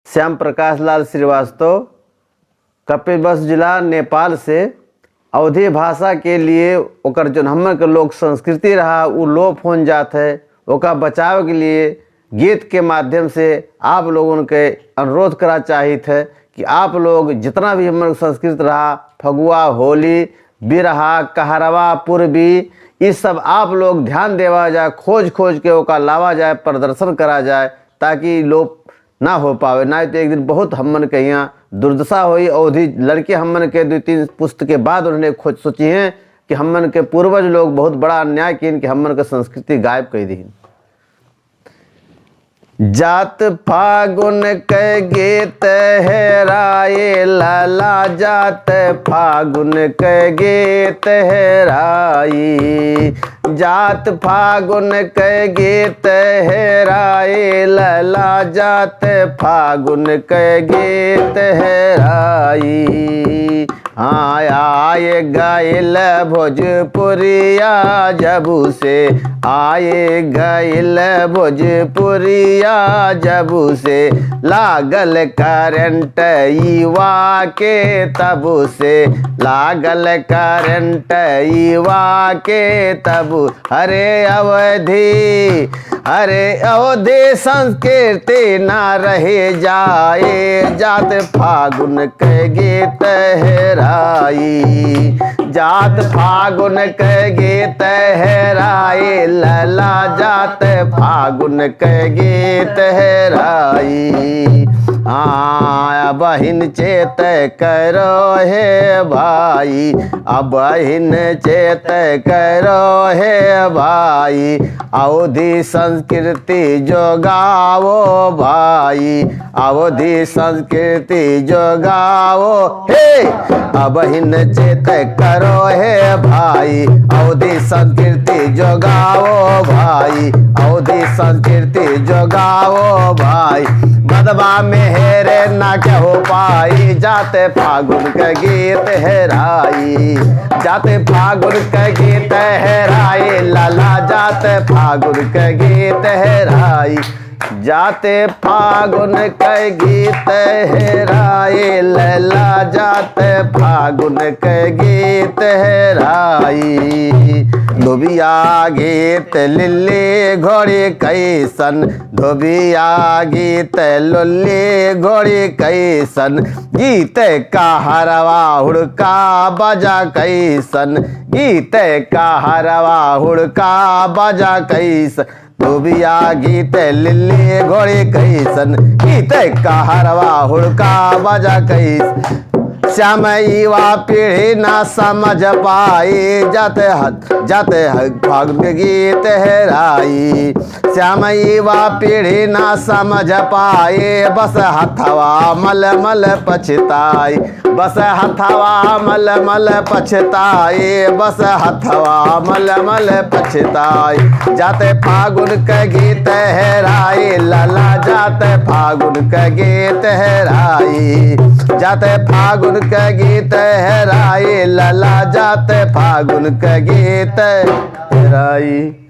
श्याम प्रकाश लाल श्रीवास्तव, कपिलवस्तु जिला नेपाल से। अवधी भाषा के लिए ओकर जो हमर के लोक संस्कृति रहा वो लोप हो जात है। ओका बचाव के लिए गीत के माध्यम से आप लोगों के अनुरोध करा चाहिए है कि आप लोग जितना भी हमारे संस्कृत रहा, फगुआ, होली, बिरहा, कहरवा, पूर्वी, ये सब आप लोग ध्यान देवा जाए, खोज के ओका लावा जाए, प्रदर्शन करा जाए, ताकि लोप ना हो पावे। ना तो एक दिन बहुत हमन के यहाँ दुर्दशा हुई। अवधि लड़के हमन के 2-3 पुस्त के बाद उन्होंने खोज सोची हैं कि हमन के पूर्वज लोग बहुत बड़ा अन्याय किन कि हमन के संस्कृति गायब कर दी। जात फागुन के गीत हेराए लाला, जात फागुन के गीत हेराई, जात फागुन के गीत हेराए लाला, जात फागुन के गीत हेराई। आए गैल भोजपुरिया जबू से, आए गैल भोजपुरिया जबू से, लागल करंट युवा के तबू से, लागल करंट युवा के तबू। अरे अवधि संस्कृति ना रहे जाए, जात फागुन के गीत हेराई, जात फागुन के गीत हेराई लला, जात फागुन के गीत हेराई। बहिन चेत करो हे भाई, बहिन चेत करो हे भाई, अवधि संस्कृति जोगाओ भाई, अवधि संस्कृति जोगाओ हे। बहिन चेत करो हे भाई, अवधि संस्कृति जोगाओ भाई, अवधि संस्कृति जोगाओ भाई। बदबा में हेरे ना क्या हो पाई, जाते फागुन के गीत हेराई, जाते फागुन के गीत हेराई लाला, जाते फागुन के गीत हेराई, जाते फागुन के गीत हेराई लैला, जाते फागुन के गीत हेराई। धोबिया गीत लिल्ली घोड़ी कैसन, धोबिया गीत लुल्ली घोड़ी कैसन, गीत का हरवा हुड़का बजा कैसन, गीत का हरवा हुड़का बजा कैसन, धोबिया गीत लिल्ली घोड़ी कैसन, गीत का हरवा हुड़का बजा कैसन। श्याम युवा पीढ़ी ना समझ पाई, जाते फागुन के गीत हेराई, श्याम युवा पीढ़ी ना समझ पाए, बस हथवा मल मल पछताई, बस हथवा मल मल पछताई, बस हथवा मल मल पछताई। जाते फागुन के गीत हेराई लाला, जाते फागुन के गीत हेराई, जाते फागुन के गीत हेराई लाला, जाते फागुन के गीत हेराई।